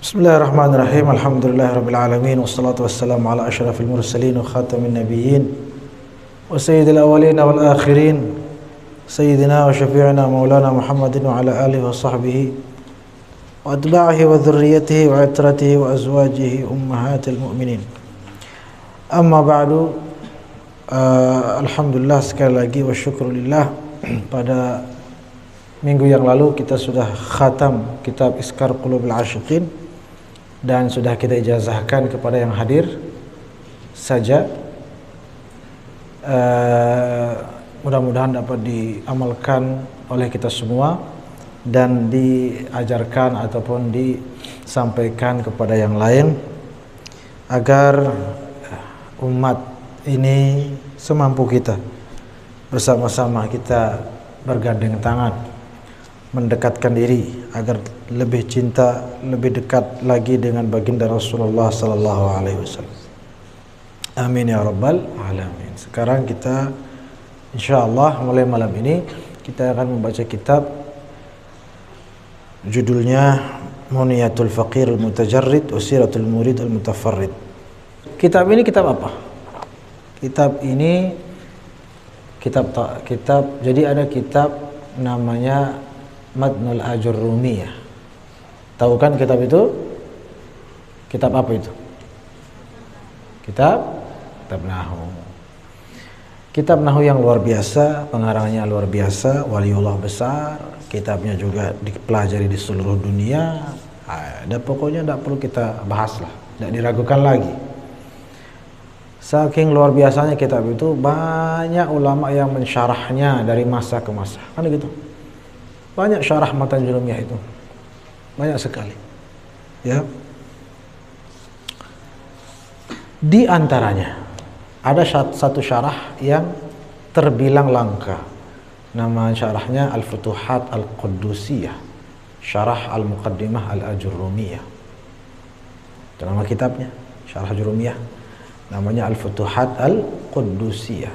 Bismillahirrahmanirrahim. Alhamdulillahirabbil alamin wassalatu wassalamu ala asyrafil mursalin wa khatamin nabiyyin wa sayyidil awwalin wal akhirin sayyidina wa syafi'ina maulana Muhammadin wa ala alihi wa sahbihi wa atba'ihi wa dhurriyyatihi wa itratihi wa azwajihi ummahatil mu'minin. Amma ba'du. Alhamdulillah, sekali lagi wa syukurillah, pada minggu yang lalu kita sudah khatam kitab Iskar Qulubil Ashiqin dan sudah kita ijazahkan kepada yang hadir saja. Mudah-mudahan dapat diamalkan oleh kita semua dan diajarkan ataupun disampaikan kepada yang lain agar umat ini semampu kita bersama-sama kita bergandeng tangan mendekatkan diri agar lebih cinta, lebih dekat lagi dengan baginda Rasulullah sallallahu alaihi wasallam. Amin ya rabbal alamin. Sekarang kita insyaallah mulai malam ini kita akan membaca kitab judulnya Muniyatul Faqir Al-Mutajarrid wa Siratul Murid Al-Mutafarrid. Kitab ini kitab apa? Kitab ini kitab jadi ada kitab namanya Matnul Ajurrumiyah. Tahu kan kitab itu? Kitab apa itu? Kitab Nahwu. Kitab Nahwu yang luar biasa, pengarangnya luar biasa, waliullah besar. Kitabnya juga dipelajari di seluruh dunia. Dan pokoknya tidak perlu kita bahas lah, tidak diragukan lagi. Saking luar biasanya kitab itu, banyak ulama yang mensyarahnya dari masa ke masa. Kan gitu. Banyak syarah Matan Jurumiyah itu, banyak sekali ya. Di antaranya ada satu syarah yang terbilang langka, nama syarahnya Al-Futuhat Al-Quddusiyah, Syarah Al-Muqaddimah Al-Ajurrumiyah. Itu nama kitabnya, Syarah Jurumiyah, namanya Al-Futuhat Al-Quddusiyah.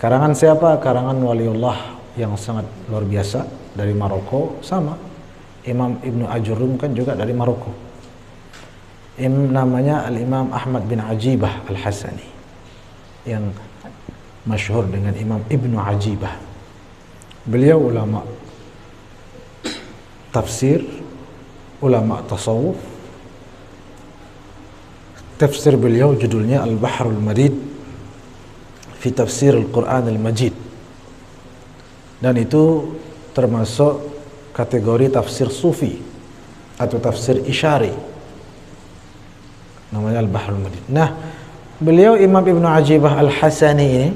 Karangan siapa? Karangan waliullah yang sangat luar biasa dari Maroko, sama Imam Ibnu Ajurrum kan juga dari Maroko. Namanya Al-Imam Ahmad bin Ajibah Al-Hasani, yang masyhur dengan Imam Ibnu Ajibah. Beliau ulama tafsir, ulama tasawuf. Tafsir beliau judulnya Al-Bahrul Madid fi Tafsir Al-Quran Al-Majid, dan itu termasuk kategori tafsir sufi atau tafsir isyari, namanya Al-Bahrul Madid. Nah, beliau Imam Ibnu Ajibah Al-Hasani ini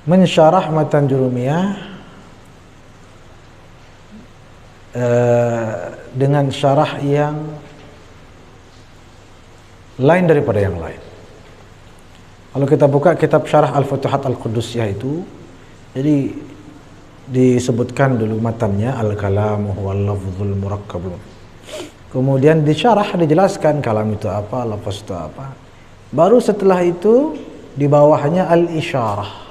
mensyarah Matan Jurumiyah dengan syarah yang lain daripada yang lain. Kalau kita buka kitab syarah Al-Futuhat Al-Quddusiyah itu, jadi disebutkan dulu matannya al-kalamu huwal lafzul murakkab. Kemudian disyarah, dijelaskan kalam itu apa, lafaz itu apa. Baru setelah itu di bawahnya al-isyarah.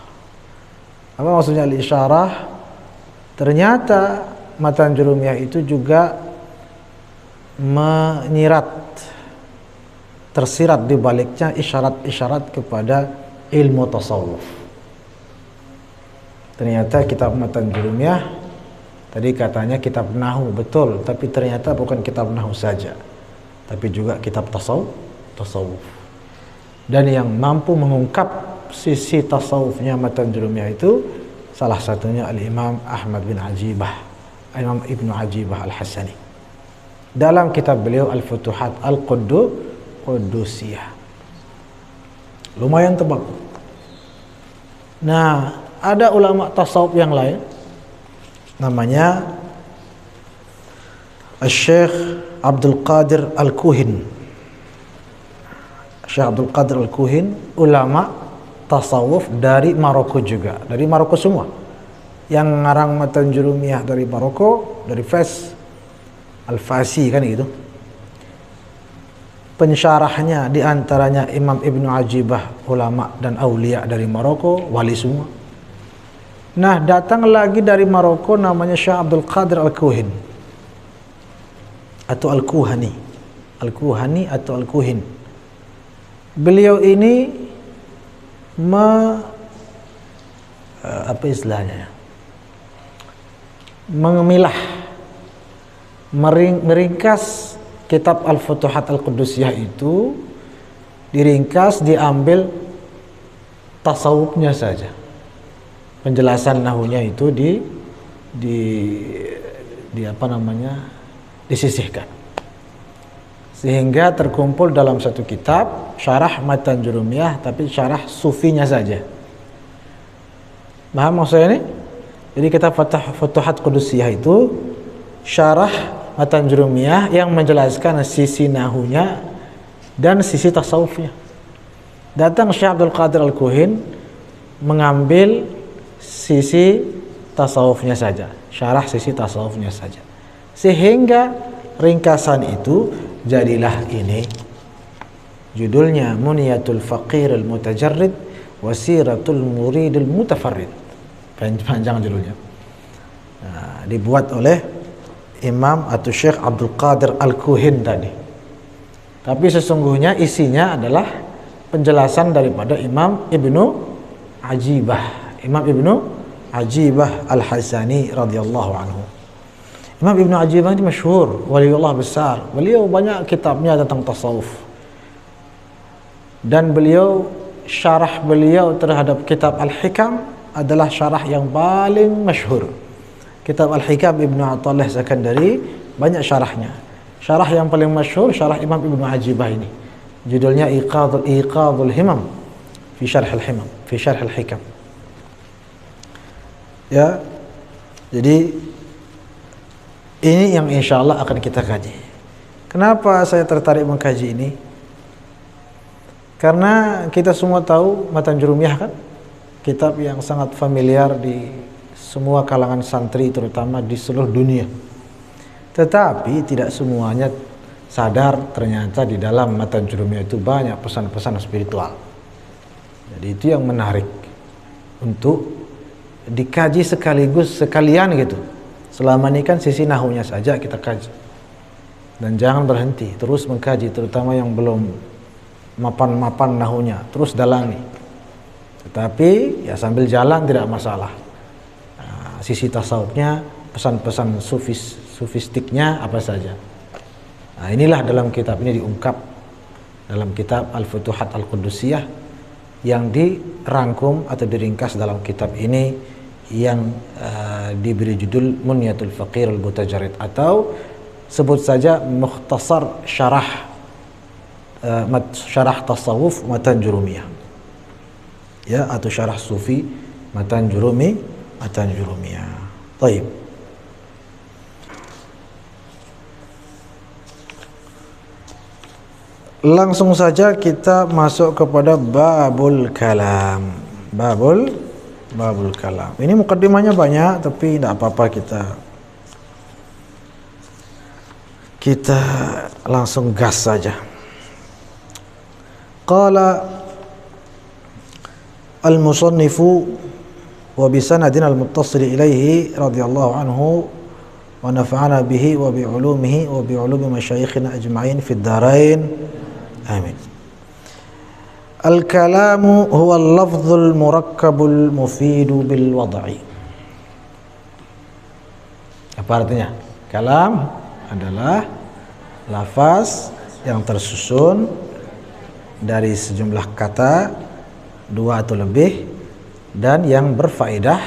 Apa maksudnya al-isyarah? Ternyata Matan Jurumiyah itu juga menyirat, tersirat di baliknya isyarat-isyarat kepada ilmu tasawuf. Ternyata kitab Matan Jurumiyah tadi katanya kitab Nahwu, betul, tapi ternyata bukan kitab Nahwu saja, tapi juga kitab tasawuf. Dan yang mampu mengungkap sisi tasawufnya Matan Jurumiyah itu salah satunya Al-Imam Ahmad bin Ajibah, Imam Ibnu Ajibah Al-Hasani, dalam kitab beliau Al-Futuhat Al-Quddusiyah. Lumayan tebal. Nah, ada ulama tasawuf yang lain namanya Syekh Abdul Qadir Al-Kuhin. Syekh Abdul Qadir Al-Kuhin ulama tasawuf dari Maroko juga, dari Maroko semua. Yang ngarang Matan Jurumiyah dari Maroko, dari Fes, Al-Fasi kan gitu. Pensyarahnya diantaranya Imam Ibnu Ajibah, ulama dan aulia dari Maroko, wali semua. Nah, datang lagi dari Maroko namanya Syekh Abdul Qadir Al-Kuhin. atau Al-Kuhani. Al-Kuhani atau Al-Kuhin. Beliau ini apa istilahnya? Mengemilah, meringkas kitab Al-Futuhat Al-Qudusiyah itu, diringkas, diambil tasawufnya saja. Penjelasan nahunya itu disisihkan. Sehingga terkumpul dalam satu kitab syarah Matan Jurumiyah, tapi syarah sufinya saja. Paham maksudnya ini? Jadi kitab Futuhat Qudusiyah itu syarah Matan Jurumiyah yang menjelaskan sisi nahunya dan sisi tasawufnya. Datang Syekh Abdul Qadir Al-Kuhin mengambil sisi tasawufnya saja, syarah sisi tasawufnya saja. Sehingga ringkasan itu jadilah ini judulnya Muniyatul Faqir Al-Mutajarrid Wasiratul Murid Al-Mutafarrid. Panjang judulnya. Nah, dibuat oleh Imam atau Syekh Abdul Qadir Al-Kuhin tadi. Tapi sesungguhnya isinya adalah penjelasan daripada Imam Ibnu Ajibah. Imam Ibnu Ajibah Al-Hasani radhiyallahu anhu. Imam Ibnu Ajibah ini masyhur, waliullah besar. Beliau banyak kitabnya tentang tasawuf. Dan syarah beliau terhadap kitab Al-Hikam adalah syarah yang paling masyhur. Kitab Al-Hikam Ibnu Athaillah Sakandari banyak syarahnya. Syarah yang paling masyhur syarah Imam Ibnu Ajibah ini. Judulnya Iqadul Himam fi Syarh Al-Himam, fi Syarh Al-Hikam. Ya. Jadi ini yang insyaallah akan kita kaji. Kenapa saya tertarik mengkaji ini? Karena kita semua tahu Matan Jurumiyah kan, kitab yang sangat familiar di semua kalangan santri, terutama di seluruh dunia. Tetapi tidak semuanya sadar ternyata di dalam Matan Jurumiyah itu banyak pesan-pesan spiritual. Jadi itu yang menarik untuk dikaji sekalian gitu. Selama ini kan sisi nahunya saja kita kaji. Dan jangan berhenti, terus mengkaji, terutama yang belum mapan-mapan nahunya, terus dalami. Tetapi ya sambil jalan tidak masalah. Nah, sisi tasawufnya, pesan-pesan sufistiknya apa saja. Nah, inilah dalam kitab ini diungkap dalam kitab Al-Futuhat Al-Qudusiyah yang dirangkum atau diringkas dalam kitab ini yang diberi judul Munyatul Faqir Al-Mutajarrid, atau sebut saja mukhtasar syarah tasawuf Matan Jurumiyah, ya, atau syarah sufi Matan Jurumiyah. Baik. Langsung saja kita masuk kepada babul kalam. Babul kalam. Ini mukaddimahnya banyak, tapi tidak apa-apa, kita langsung gas saja. Qala al-musannifu wa bi sanadin al-muttasil ilaihi radhiyallahu anhu wa nafa'ana bihi wa bi ulumihi wa bi ulumi masyayikhina ajma'in fid dharain. Amin. Al-kalamu huwa al-lafzul murakkabul mufidu bil wad'i. Apa artinya? Kalam adalah lafaz yang tersusun dari sejumlah kata, dua atau lebih, dan yang berfaedah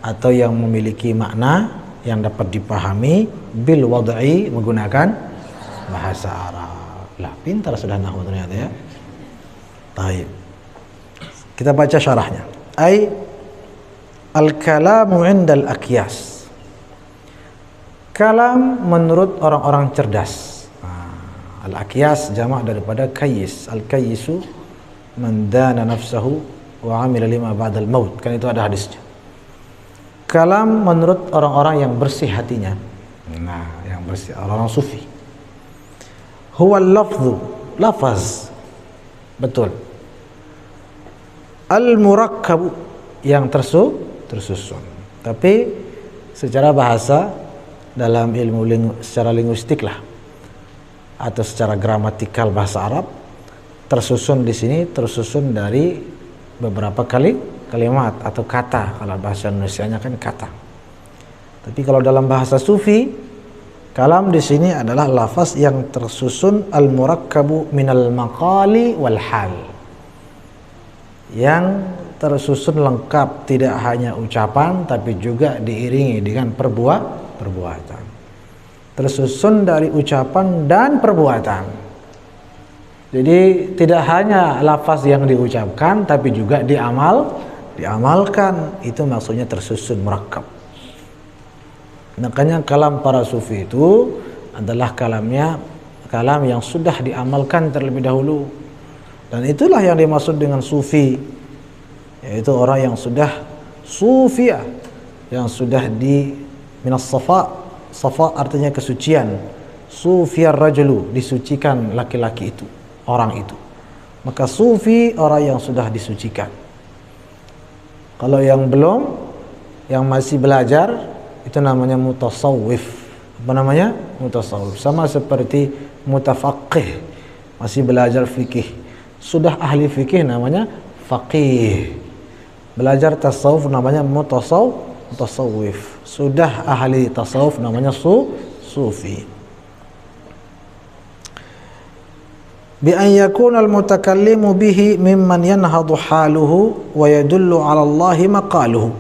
atau yang memiliki makna yang dapat dipahami bil wad'i, menggunakan bahasa Arab. Lah, pintar sudah nahwu ternyata ya. Baik. Kita baca syarahnya. Ai al-kalamu 'indal akyas. Kalam menurut orang-orang cerdas. Al-akyas jamak daripada kayyis. Al-kayyisu man dana nafsahu wa 'amila lima ba'dal maut. Kan itu ada hadisnya. Kalam menurut orang-orang yang bersih hatinya. Nah, yang bersih, orang-orang sufi. Huwa al-lafzu, lafaz. Betul. Al-murakkab, yang tersusun. Tapi secara bahasa dalam ilmu secara linguistik lah atau secara gramatikal bahasa Arab, tersusun di sini tersusun dari beberapa kalimat atau kata. Kalau bahasa Indonesianya kan kata. Tapi kalau dalam bahasa Sufi, kalam di sini adalah lafaz yang tersusun al-murakkabu minal maqali wal hal. Yang tersusun lengkap, tidak hanya ucapan tapi juga diiringi dengan perbuatan. Tersusun dari ucapan dan perbuatan. Jadi tidak hanya lafaz yang diucapkan tapi juga diamalkan. Itu maksudnya tersusun murakkab. Makanya kalam para sufi itu adalah kalam yang sudah diamalkan terlebih dahulu. Dan itulah yang dimaksud dengan sufi, yaitu orang yang sudah sufia, yang sudah di minas safa. Safa artinya kesucian. Sufiyar rajulu, disucikan laki-laki itu, orang itu. Maka sufi orang yang sudah disucikan. Kalau yang belum, yang masih belajar, itu namanya mutasawwif. Apa namanya? Mutasawwif. Sama seperti mutafaqih, masih belajar fikih. Sudah ahli fikih namanya faqih. Belajar tasawuf namanya mutasawwif. Sudah ahli tasawuf namanya sufi. Bi an yakuna al-mutakallimu bihi mimman yanhadu haluhu wa yadullu 'ala Allah maqaluhu.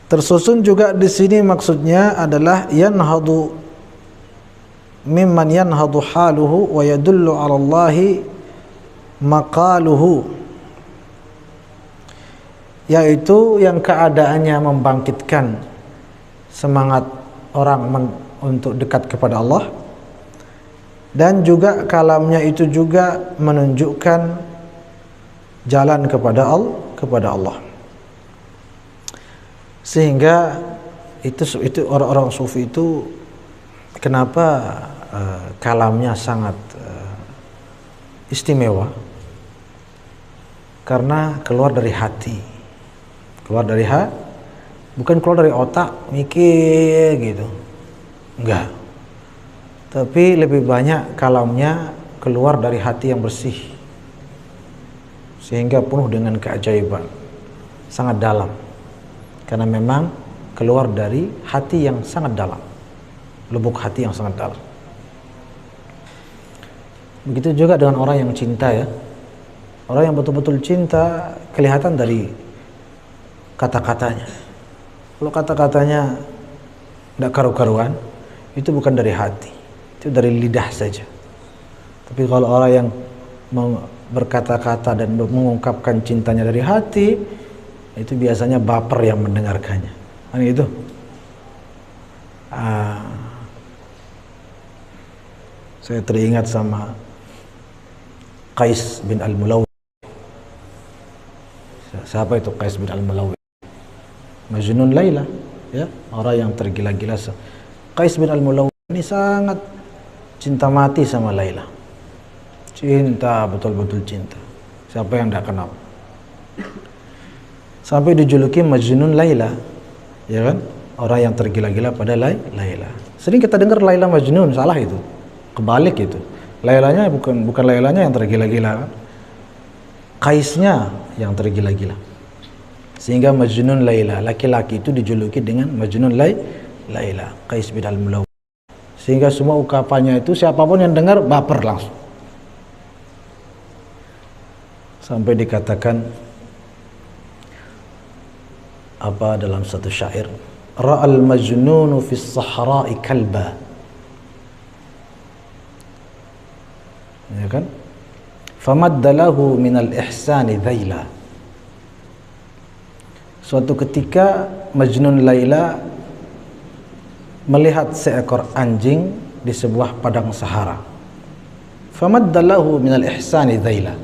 Tersusun juga di sini maksudnya adalah yanhadu mimman yanhadu haluhu wa yadullu 'ala Allah maqaluhu, yaitu yang keadaannya membangkitkan semangat orang untuk dekat kepada Allah, dan juga kalamnya itu juga menunjukkan jalan kepada Allah. Sehingga itu orang-orang sufi itu kenapa kalamnya sangat istimewa, karena keluar dari hati. Bukan keluar dari otak mikir gitu, enggak, tapi lebih banyak kalamnya keluar dari hati yang bersih, sehingga penuh dengan keajaiban, sangat dalam, karena memang keluar dari hati yang sangat dalam, lubuk hati yang sangat dalam. Begitu juga dengan orang yang cinta ya. Orang yang betul-betul cinta kelihatan dari kata-katanya. Kalau kata-katanya tidak karu-karuan, itu bukan dari hati, itu dari lidah saja. Tapi kalau orang yang berkata-kata dan mengungkapkan cintanya dari hati, itu biasanya baper yang mendengarkannya. Kan gitu. Saya teringat sama Qais bin Al-Mulawwi. Siapa itu Qais bin Al-Mulawwi? Majnun Laila, ya, orang yang tergila-gila. Qais bin Al-Mulawwi ini sangat cinta mati sama Laila. Cinta, betul-betul cinta. Siapa yang tidak kenal? Sampai dijuluki Majnun Laila, ya kan? Orang yang tergila-gila pada Laila. Sering kita dengar Laila Majnun, salah itu. Kebalik itu. Lailanya bukan Lailanya yang tergila-gila, kan? Qaisnya yang tergila-gila. Sehingga Majnun Laila, laki-laki itu dijuluki dengan Majnun Laila, Qais bin Al-Mulawwi. Sehingga semua ukapannya itu siapapun yang dengar baper langsung. Sampai dikatakan apa dalam satu syair, ra'al majnunu fis sahra'i kalba. Ya kan? Famadda lahu minal ihsani dhaila. Suatu ketika Majnun Laila melihat seekor anjing di sebuah padang sahara. Famadda lahu minal ihsani dhaila.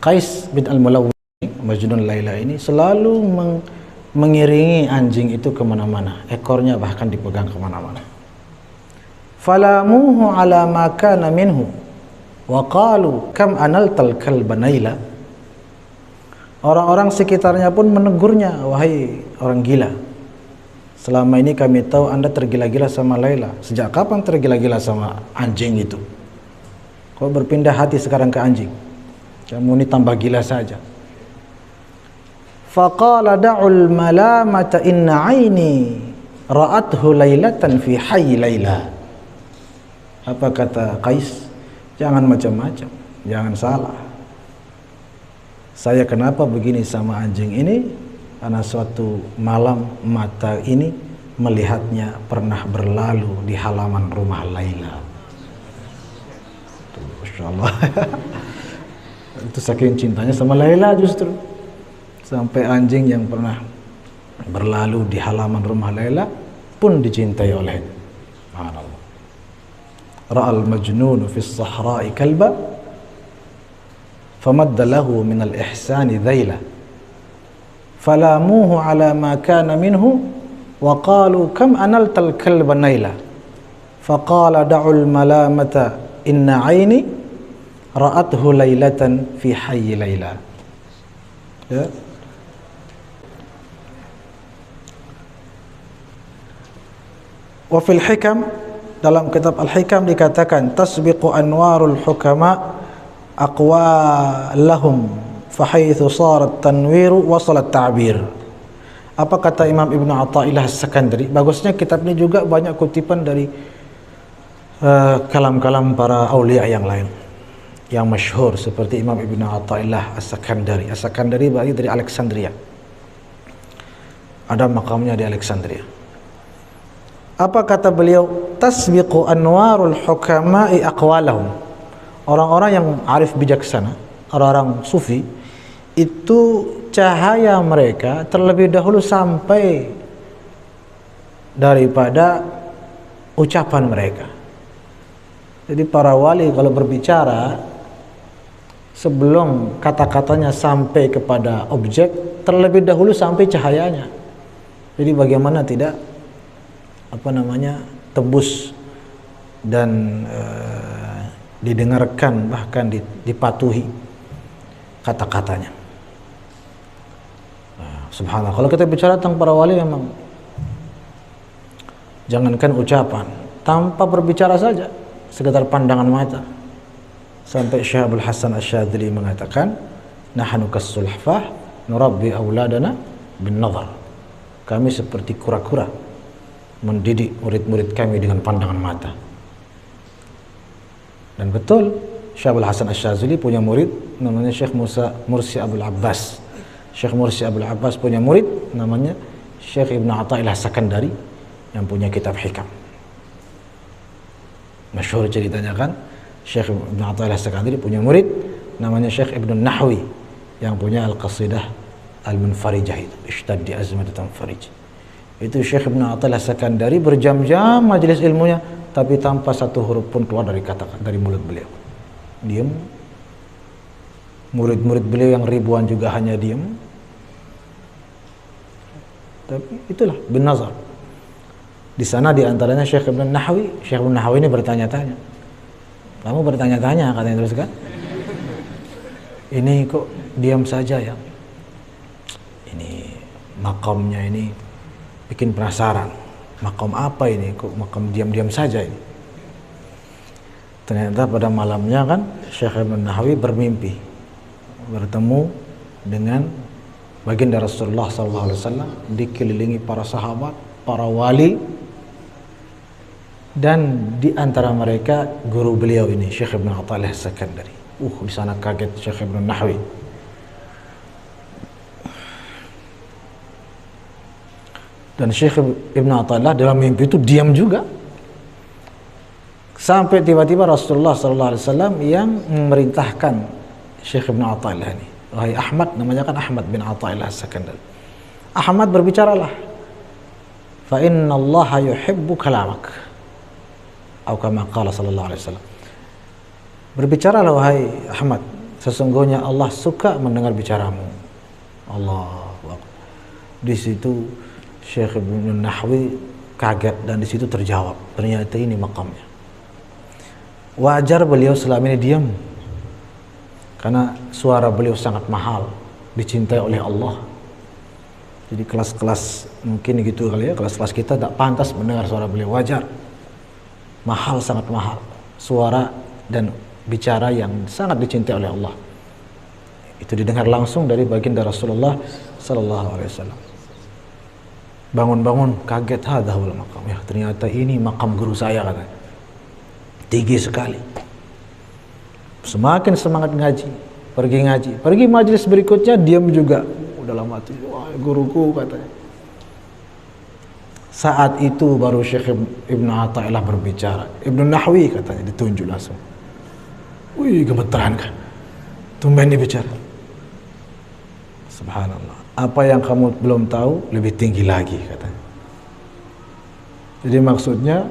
Qais bin Al-Mulawwi, Majnun Laila ini selalu mengiringi anjing itu kemana-mana. Ekornya bahkan dipegang kemana-mana. Falamuhu ala ma kana minhu wa qalu kam analtal kalba naila. Orang-orang sekitarnya pun menegurnya, wahai orang gila, selama ini kami tahu Anda tergila-gila sama Laila. Sejak kapan tergila-gila sama anjing itu? Kok berpindah hati sekarang ke anjing? Kamu ini tambah gila saja. Faqala da'ul malamata inna aini ra'athu lailatan fi hayy Laila. Apa kata Qais? Jangan macam-macam, jangan salah. Saya kenapa begini sama anjing ini? Karena suatu malam mata ini melihatnya pernah berlalu di halaman rumah Laila. Masya Allah. Itu saking cintanya sama Laila justru. Sampai anjing yang pernah berlalu di halaman rumah Laila pun dicintai olehnya. Subhanallah. Ra'al majnun fi as-sahra'i kalba famadda lahu min al-ihsani dhaila. Falamuhu ala ma kana minhu wa qalu kam analtal kalba naila. Faqala da'ul malamata inna aini ra'athu lailatan fi hayy Laila. Ya. Wa fil hikam, dalam kitab Al-Hikam dikatakan tasbiqu anwarul hukama aqwalahum fahaitsu sarat tanwiru wasalat ta'bir. Apa kata Imam Ibnu Athaillah As-Sakandari? Bagusnya kitab ini juga banyak kutipan dari kalam-kalam para aulia yang lain yang masyhur seperti Imam Ibnu Athaillah As-Sakandari. As-Sakandari berarti dari Alexandria. Ada makamnya di Alexandria. Apa kata beliau? Tasbiqu anwarul hukama'i aqwalahum. Orang-orang yang arif bijaksana, orang-orang sufi, itu cahaya mereka terlebih dahulu sampai daripada ucapan mereka. Jadi para wali kalau berbicara sebelum kata-katanya sampai kepada objek, terlebih dahulu sampai cahayanya. Jadi bagaimana tidak tembus dan didengarkan, bahkan dipatuhi kata-katanya. Subhanallah. Kalau kita bicara tentang para wali, memang jangankan ucapan, tanpa berbicara saja, sekedar pandangan mata. Sampai Syekh Abdul Hasan Asy-Syadzili mengatakan, nahnu kas-sulhfah nurabbi auladana bin nazar. Kami seperti kura-kura mendidik murid-murid kami dengan pandangan mata. Dan betul, Syekh Abdul Hasan Asy-Syadzili punya murid namanya Syekh Mursi Abdul Abbas. Syekh Mursi Abdul Abbas punya murid namanya Syekh Ibnu Athaillah Sakandari yang punya kitab Hikam. Masyhur ceritanya kan, Syekh Ibnu Athaillah Sakandari punya murid namanya Syekh Ibnu Nahwi yang punya Al-Qasidah Al-Munfarijah itu, Ishtaddi azmatu tanfarij. Itu Syekh Ibnu Athaillah Sakandari berjam-jam majelis ilmunya, tapi tanpa satu huruf pun keluar dari mulut beliau. Diam. Murid-murid beliau yang ribuan juga hanya diam. Tapi itulah bin nazar. Di sana diantaranya Syekh Ibn Nahwi. Syekh Ibn Nahwi ini bertanya-tanya. Kamu bertanya-tanya, katanya terus kan? Ini kok diam saja ya? Ini makamnya ini bikin penasaran. Makam apa ini? Kok makam diam-diam saja ini? Ternyata pada malamnya kan Syekh Ibn Nahwi bermimpi bertemu dengan baginda Rasulullah SAW, dikelilingi para sahabat, para wali, dan di antara mereka guru beliau ini Syekh Ibn Athaillah Sakandari. Di sana kaget Syekh Ibn Nahwi. Dan Syekh Ibn Athaillah dalam mimpi itu diam juga. Sampai tiba-tiba Rasulullah SAW yang memerintahkan Syekh Ibn Athaillah ini, wahai Ahmad, namanya kan Ahmad bin Athaillah Sakandari. Ahmad, berbicaralah. Fa inna Allah yuhibbu kalamak. Atau kama qala sallallahu alaihi wasallam. Berbicaralah wahai Ahmad, sesungguhnya Allah suka mendengar bicaramu. Allahu Akbar. Di situ Syekh Ibn Nahwi kaget dan di situ terjawab, ternyata ini makamnya. Wajar beliau selama ini diam, karena suara beliau sangat mahal, dicintai oleh Allah. Jadi kelas-kelas mungkin gitu kali ya, kelas-kelas kita tak pantas mendengar suara beliau, wajar. Mahal, sangat mahal. Suara dan bicara yang sangat dicintai oleh Allah. Itu didengar langsung dari baginda Rasulullah sallallahu alaihi wasallam. Bangun-bangun kaget, hadahul maqam. Ya, ternyata ini makam guru saya katanya. Tinggi sekali. Semakin semangat ngaji, pergi majelis berikutnya diam juga. Dalam hati, wah guruku katanya. Saat itu baru Syekh Ibn Athaillah berbicara. Ibn Nahwi katanya ditunjuk langsung. Wih, gemeteran kan. Tumben dia bicara. Subhanallah. Apa yang kamu belum tahu lebih tinggi lagi katanya. Jadi maksudnya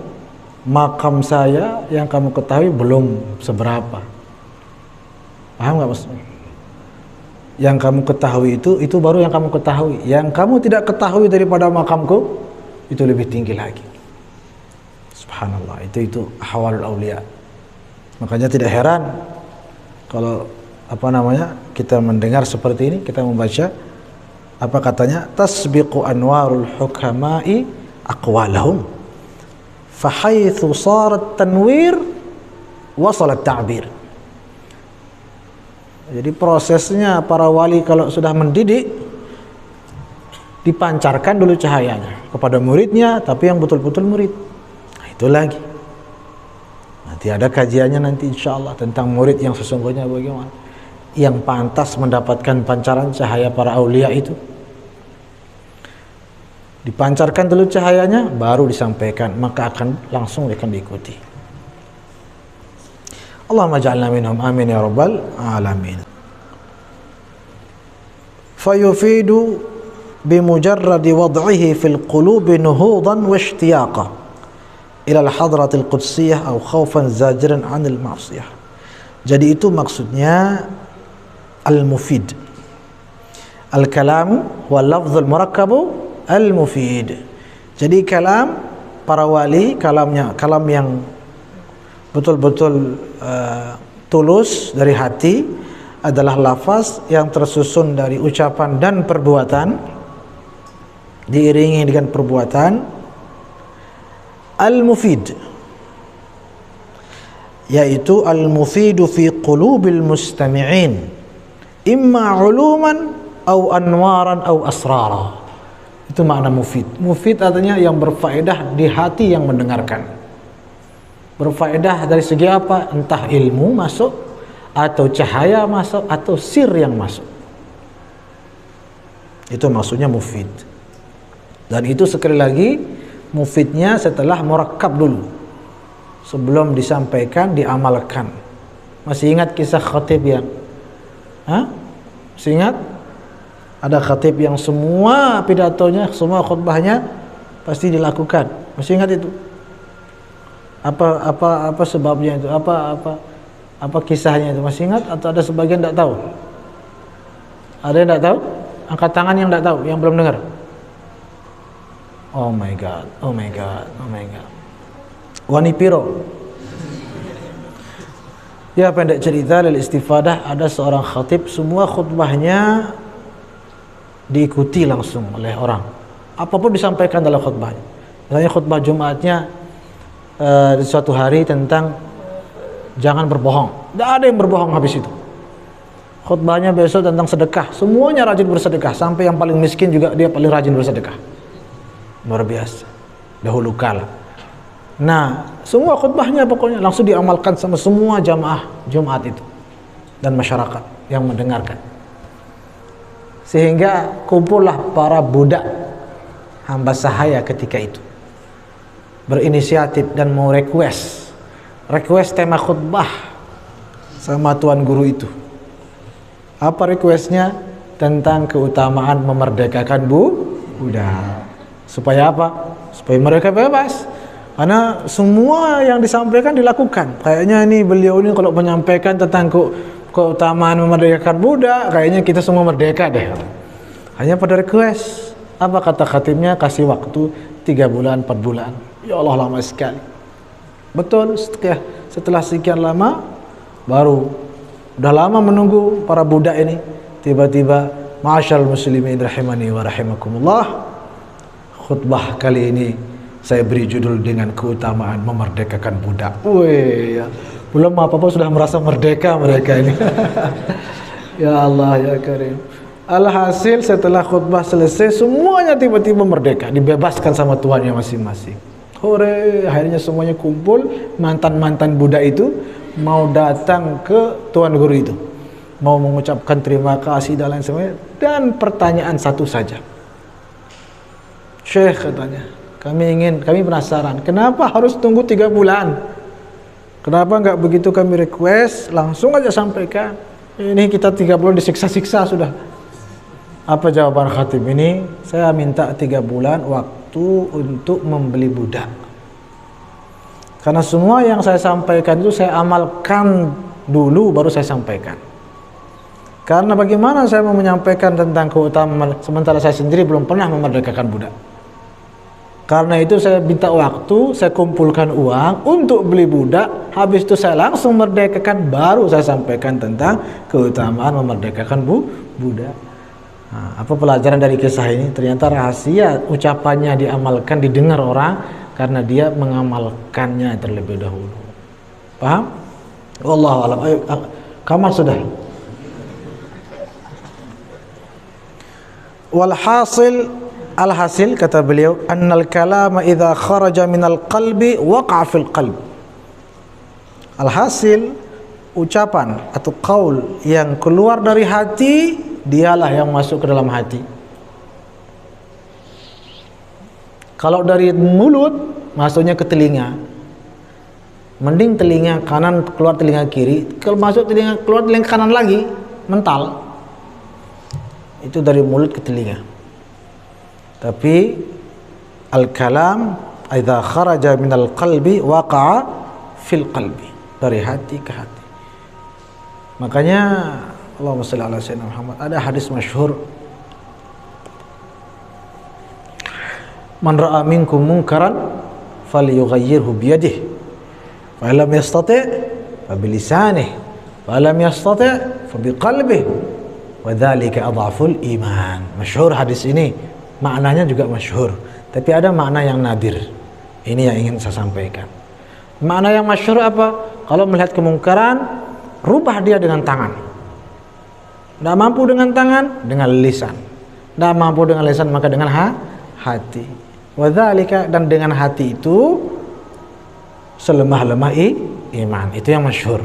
makam saya yang kamu ketahui belum seberapa. Paham nggak maksudnya? Yang kamu ketahui itu baru yang kamu ketahui. Yang kamu tidak ketahui daripada makamku itu lebih tinggi lagi. Subhanallah, itu ahwalul aulia. Makanya tidak heran kalau kita mendengar seperti ini, kita membaca apa katanya, tasbiqu anwarul hukama'i aqwalahum fahaitsu sarat tanwir wasalat ta'bir. Jadi prosesnya para wali kalau sudah mendidik, dipancarkan dulu cahayanya kepada muridnya, tapi yang betul-betul murid. Nah, itu lagi. Nanti ada kajiannya nanti insya Allah tentang murid yang sesungguhnya bagaimana, yang pantas mendapatkan pancaran cahaya para aulia itu. Dipancarkan dulu cahayanya, baru disampaikan, maka akan langsung diikuti. Allahumma ja'alna minhum, amin ya rabbal alamin. Fayufidu bimujarradi wad'ihi fil qulubi nuhudan wa ishtiyaqa ila al-hadratil qudsiyah aw khawfan zajiran 'anil ma'siyah. Jadi itu maksudnya al-mufid. Al-kalam huwa lafzul murakkabu al-mufid. Jadi kalam para wali, kalam yang betul-betul tulus dari hati adalah lafaz yang tersusun dari ucapan dan perbuatan, diiringi dengan perbuatan al-mufid, yaitu al-mufidu fi qulubil mustami'in imma uluman au anwaran au asrara. Itu makna mufid. Mufid artinya yang berfaedah di hati yang mendengarkan. Berfaedah dari segi apa? Entah ilmu masuk, atau cahaya masuk, atau sir yang masuk. Itu maksudnya mufid. Dan itu sekali lagi mufidnya setelah murakkab dulu, sebelum disampaikan, diamalkan. Masih ingat kisah khatib yang masih ingat? Ada khatib yang semua pidatonya, semua khutbahnya pasti dilakukan. Masih ingat itu? Apa sebabnya itu? Apa kisahnya itu? Masih ingat atau ada sebagian tidak tahu? Ada yang tidak tahu? Angkat tangan yang tidak tahu, yang belum dengar. Oh my god, oh my god, oh my god. Wani piro. Ya, pendek cerita lil istifadah, ada seorang khatib, semua khutbahnya diikuti langsung oleh orang. Apapun disampaikan dalam khutbahnya. Misalnya khutbah Jumatnya di suatu hari tentang jangan berbohong. Tidak ada yang berbohong habis itu. Khutbahnya besok tentang sedekah. Semuanya rajin bersedekah. Sampai yang paling miskin juga dia paling rajin bersedekah. Luar biasa. Dahulu kala. Nah, semua khutbahnya pokoknya langsung diamalkan sama semua jamaah Jumat itu. Dan masyarakat yang mendengarkan. Sehingga kumpullah para budak hamba sahaya ketika itu. Berinisiatif dan mau request tema khutbah sama tuan guru itu. Apa requestnya? Tentang keutamaan memerdekakan budak. Supaya apa? Supaya mereka bebas. Karena semua yang disampaikan dilakukan. Kayaknya ini beliau ini kalau menyampaikan tentang keutamaan memerdekakan budak, kayaknya kita semua merdeka deh. Hanya pada request. Apa kata khatibnya? Kasih waktu 3 bulan, 4 bulan. Ya Allah, lama sekali. Betul, setelah sekian lama, baru udah lama menunggu para budak ini, tiba-tiba Ma'asyiral muslimin rahimani wa rahimakumullah. Khutbah kali ini saya beri judul dengan keutamaan memerdekakan budak. Wih, ya. Belum apa-apa sudah merasa merdeka mereka ini. Ya Allah ya Karim. Alhasil setelah khutbah selesai semuanya tiba-tiba merdeka, dibebaskan sama tuannya masing-masing. Hore, akhirnya semuanya kumpul, mantan-mantan budak itu mau datang ke tuan guru itu, mau mengucapkan terima kasih dan lain sebagainya. Dan pertanyaan satu saja, Syekh katanya, kami penasaran, kenapa harus tunggu 3 bulan? Kenapa nggak begitu kami request langsung aja sampaikan? Ini kita 3 bulan disiksa-siksa sudah. Apa jawaban khatib ini? Saya minta 3 bulan waktu untuk membeli budak. Karena semua yang saya sampaikan itu saya amalkan dulu baru saya sampaikan. Karena bagaimana saya mau menyampaikan tentang keutamaan sementara saya sendiri belum pernah memerdekakan budak. Karena itu saya minta waktu, saya kumpulkan uang untuk beli budak. Habis itu saya langsung merdekakan, baru saya sampaikan tentang keutamaan memerdekakan budak. Nah, apa pelajaran dari kisah ini? Ternyata rahasia ucapannya diamalkan, didengar orang karena dia mengamalkannya terlebih dahulu. Paham? Wallahu a'lam. Ayo, kamar sudah. Alhasil kata beliau, annal kalama idza kharaja minal qalbi waqa'a fil qalb. Alhasil ucapan atau qaul yang keluar dari hati dialah yang masuk ke dalam hati. Kalau dari mulut masuknya ke telinga, mending telinga kanan keluar telinga kiri. Kalau masuk keluar telinga kanan lagi, mental. Itu dari mulut ke telinga. Tapi al-kalam idza kharaja minal qalbi waqa'a fil qalbi, dari hati ke hati. Makanya Allahumma shalli ala sayyidina Muhammad, ada hadis masyhur, man ra'a minkum munkaran falyughayyirhu biyadihi fa lam yastati' fa bilisanihi fa lam yastati' fa biqalbihi wa dzalika adhaful iman. Masyhur hadis ini, maknanya juga masyhur, tapi ada makna yang nadir. Ini yang ingin saya sampaikan. Makna yang masyhur apa? Kalau melihat kemungkaran, rubah dia dengan tangan. Tidak mampu dengan tangan, dengan lisan. Tidak mampu dengan lisan, maka dengan hati. Wadzalika, dan dengan hati itu selemah-lemah iman. Itu yang masyhur.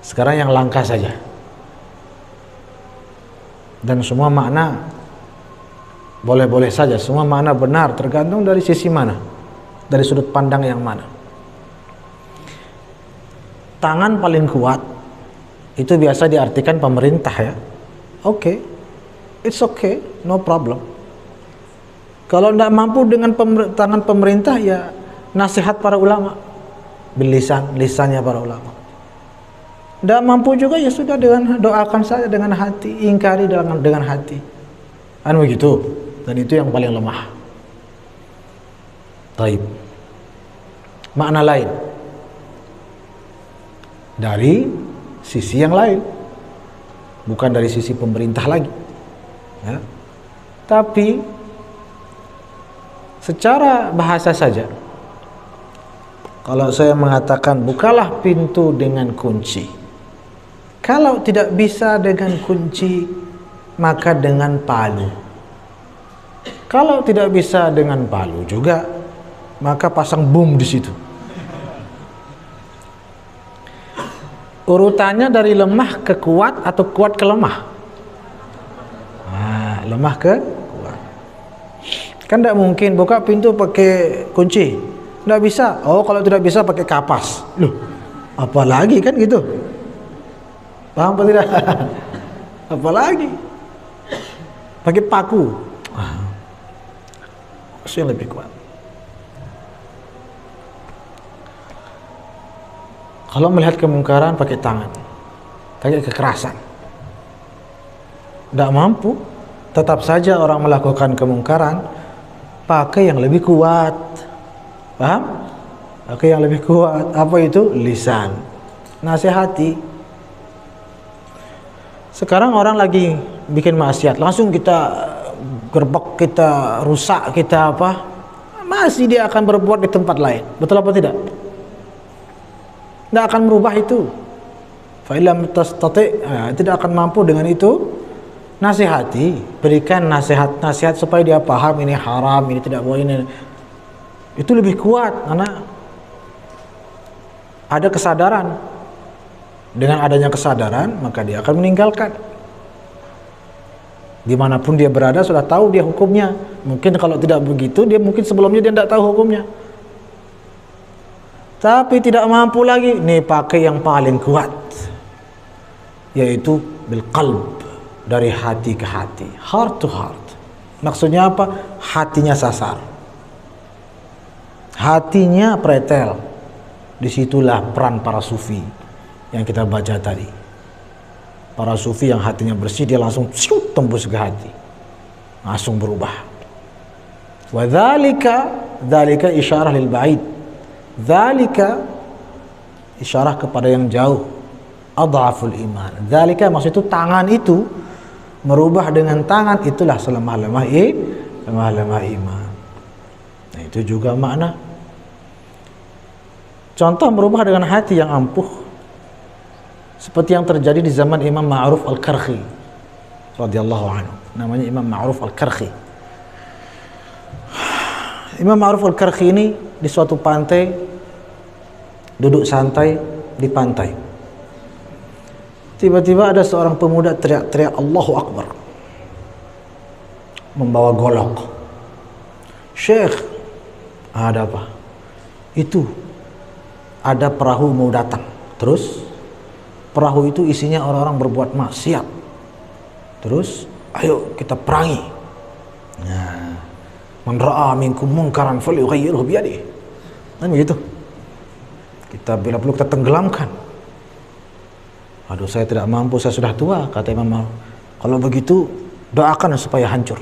Sekarang yang langka saja. Dan semua makna boleh-boleh saja, semua makna benar, tergantung dari sisi mana, dari sudut pandang yang mana. Tangan paling kuat itu biasa diartikan pemerintah ya. Oke, it's okay, no problem. Kalau tidak mampu dengan tangan pemerintah, ya nasihat para ulama, lisannya para ulama. Tidak mampu juga, ya sudah, dengan doakan saja dengan hati, ingkari dengan hati. Kan begitu. Dan itu yang paling lemah. Taib. Makna lain dari sisi yang lain, bukan dari sisi pemerintah lagi ya. Tapi secara bahasa saja, kalau saya mengatakan bukalah pintu dengan kunci, kalau tidak bisa dengan kunci maka dengan palu. Kalau tidak bisa dengan palu juga, maka pasang bom di situ. Urutannya dari lemah ke kuat atau kuat ke lemah? Nah, lemah ke kuat. Kan tidak mungkin buka pintu pakai kunci. Tidak bisa. Oh, kalau tidak bisa pakai kapas. Loh, apalagi kan gitu. Paham apa tidak? Apalagi pakai paku. Itu yang lebih kuat. Kalau melihat kemungkaran pakai tangan, pakai kekerasan, tidak mampu, tetap saja orang melakukan kemungkaran, pakai yang lebih kuat. Paham? Pakai yang lebih kuat. Apa itu? Lisan. Nasihati. Sekarang orang lagi bikin maksiat, langsung kita gerbek, kita rusak, kita apa, masih dia akan berbuat di tempat lain. Betul apa tidak? Tidak akan merubah itu. Fa'ilam tastati', tidak akan mampu dengan itu. Nasihati, berikan nasihat supaya dia paham ini haram, ini tidak boleh, ini. Itu lebih kuat karena ada kesadaran. Dengan adanya kesadaran, maka dia akan meninggalkan. Dimanapun dia berada sudah tahu dia hukumnya. Mungkin kalau tidak begitu, dia mungkin sebelumnya dia tidak tahu hukumnya. Tapi tidak mampu lagi, nih pakai yang paling kuat, yaitu bil qalb, dari hati ke hati, heart to heart. Maksudnya apa? Hatinya sasar, hatinya pretel. Disitulah peran para sufi yang kita baca tadi. Para sufi yang hatinya bersih, dia langsung tembus ke hati, langsung berubah. Wa dzalika isyarah lil ba'id. Dzalika isyarah kepada yang jauh. Adhaful iman. Dzalika maksud itu tangan itu merubah dengan tangan, itulah selemah-lemah iman. Nah, itu juga makna. Contoh merubah dengan hati yang ampuh, seperti yang terjadi di zaman Imam Ma'ruf Al-Karkhi radhiyallahu anhu. Namanya Imam Ma'ruf Al-Karkhi. Imam Ma'ruf Al-Karkhi ini di suatu pantai, duduk santai di pantai. Tiba-tiba ada seorang pemuda teriak-teriak Allahu Akbar, membawa golok. Syekh, ada apa? Itu ada perahu mau datang. Terus perahu itu isinya orang-orang berbuat maksiat. Terus ayo kita perangi. Nah, man ra'a minkum munkaran falyughayyirhu biyadihi. Kan begitu. Kita bila perlu kita tenggelamkan. Aduh, saya tidak mampu, saya sudah tua, kata Imam Ma'ruf. Kalau begitu doakan supaya hancur.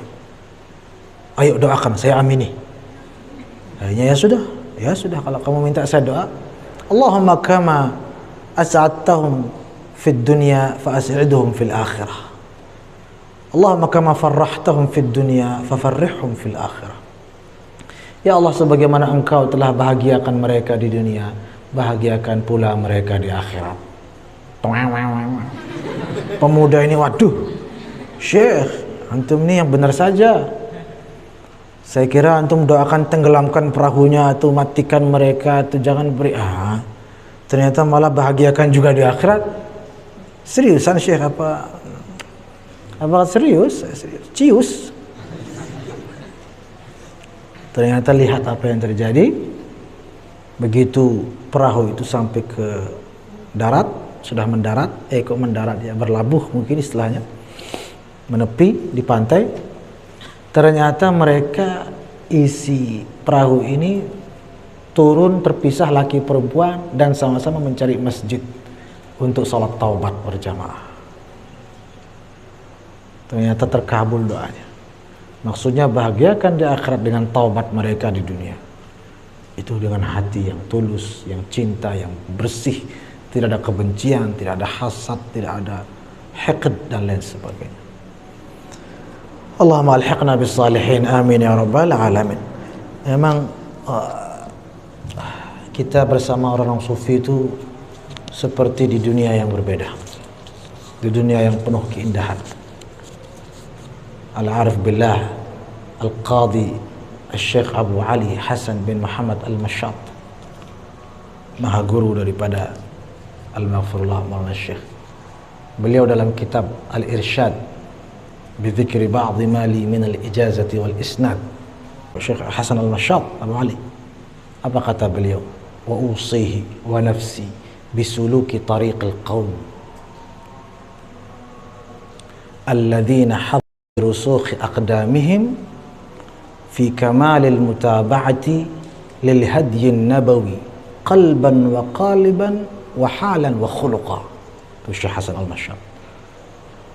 Ayo doakan, saya amini. Akhirnya ya sudah kalau kamu minta saya doa, Allahumma kama as'adtahum fid dunya fa as'idhum fil akhirah. Allahumma kama farrahtahum fid dunya fa farrihhum fil akhirah. Ya Allah, sebagaimana Engkau telah bahagiakan mereka di dunia, bahagiakan pula mereka di akhirat. Pemuda ini, waduh, Syekh, antum ini yang benar saja. Saya kira antum doakan tenggelamkan perahunya atau matikan mereka atau jangan beri. Ternyata malah bahagiakan juga di akhirat. Seriusan Syekh, apa serius? Cius. Ternyata lihat apa yang terjadi. Begitu perahu itu sampai ke darat, sudah mendarat, kok mendarat ya, berlabuh mungkin istilahnya, menepi di pantai. Ternyata mereka isi perahu ini turun terpisah laki perempuan dan sama-sama mencari masjid untuk sholat taubat berjamaah. Ternyata terkabul doanya. Maksudnya bahagiakan di akhirat dengan taubat mereka di dunia. Itu dengan hati yang tulus, yang cinta, yang bersih, tidak ada kebencian, tidak ada hasad, tidak ada hiqd dan lain sebagainya. Allahumma alhiqna bis salihin, amin ya rabbal alamin. Memang kita bersama orang-orang sufi itu seperti di dunia yang berbeda, di dunia yang penuh keindahan. Al-Arif Billah Al-Qadhi Al-Syekh Abu Ali Hasan bin Muhammad Al-Mashat, maha guru daripada Al-Maghfurullah Maulana Syekh, beliau dalam kitab Al-Irsyad بذكر بعض ما لي من الإجازة والإسناد, Syekh Hasan Al-Mashat Abu Ali, apa kata beliau? Wa usihi wa nafsi bisuluki tariqil qawm alladhina hadhiru rusukhi aqdamihim fi kamalil mutaba'ati lil hadyin nabawi qalban wa qaliban wa halan wa khuluqa. Itu Syekh Hasan Al-Mashat.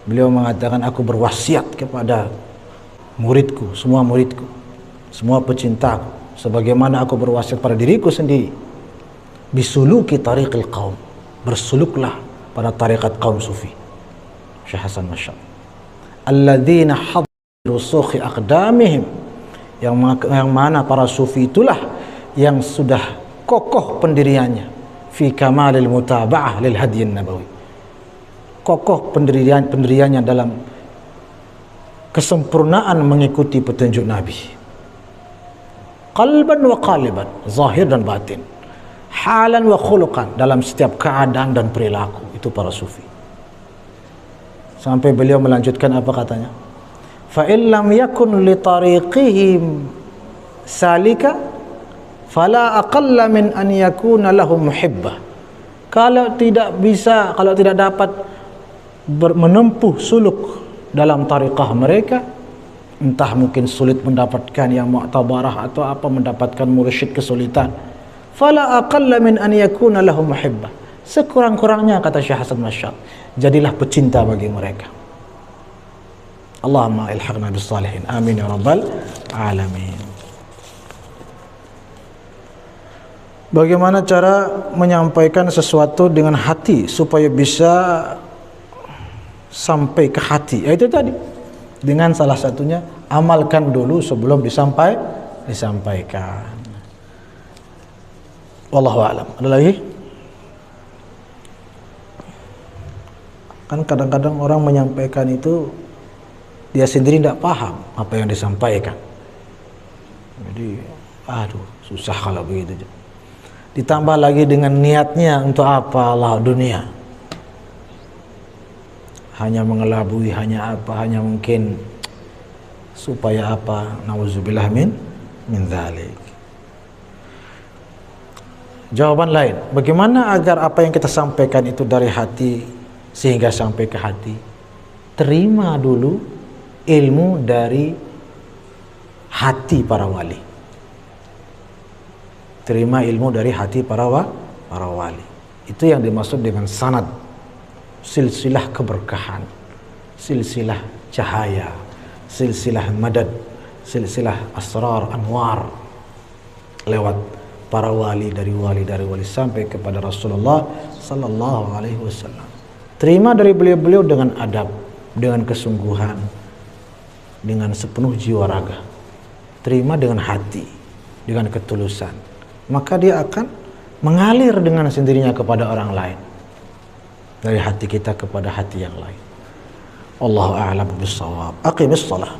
Beliau mengatakan, aku berwasiat kepada muridku, semua pecintaku, sebagaimana aku berwasiat pada diriku sendiri. Bisuluki tariqil qaum, bersuluklah pada tarikat kaum sufi. Syekh Hasan Masya. alladzina hadiru sukhi aqdamihim, yang mana para sufi itulah yang sudah kokoh pendiriannya fi kamalil mutaba'ah lil hadyin nabawi, kokoh pendiriannya dalam kesempurnaan mengikuti petunjuk Nabi, qalban wa qaliban, zahir dan batin, halan wa khuluqan, dalam setiap keadaan dan perilaku. Itu para sufi. Sampai beliau melanjutkan apa katanya, fa in lam yakun li tariqihim salika fala aqalla min an yakuna lahum muhibbah. Kalau tidak bisa, kalau tidak dapat menempuh suluk dalam tariqah mereka, entah mungkin sulit mendapatkan yang mu'tabarah atau apa, mendapatkan mursyid kesulitan, fala aqalla min an yakuna lahum muhibbah, sekurang-kurangnya kata Syekh Hasan Masyad, jadilah pecinta bagi mereka. Allahumma ilhaqna bis salihin, amin ya rabbal alamin. Bagaimana cara menyampaikan sesuatu dengan hati supaya bisa sampai ke hati? Itu tadi, dengan salah satunya amalkan dulu sebelum disampaikan. Wallahu a'lam. Ada lagi? Kan kadang-kadang orang menyampaikan itu dia sendiri tidak paham apa yang disampaikan. Jadi, aduh, susah kalau begitu. Ditambah lagi dengan niatnya untuk apa, Allah dunia, hanya mengelabui, hanya apa, hanya mungkin supaya apa, nauzubillah min dzalik. Jawaban lain, bagaimana agar apa yang kita sampaikan itu dari hati sehingga sampai ke hati? Terima dulu ilmu dari hati para wali. Terima ilmu dari hati para wali. Itu yang dimaksud dengan sanad, silsilah keberkahan, silsilah cahaya, silsilah madad, silsilah asrar anwar, lewat para wali dari wali sampai kepada Rasulullah sallallahu alaihi wasallam. Terima dari beliau-beliau dengan adab, dengan kesungguhan, dengan sepenuh jiwa raga. Terima dengan hati, dengan ketulusan. Maka dia akan mengalir dengan sendirinya kepada orang lain, dari hati kita kepada hati yang lain. Wallahu a'lam bishawab. Aqimis shalah.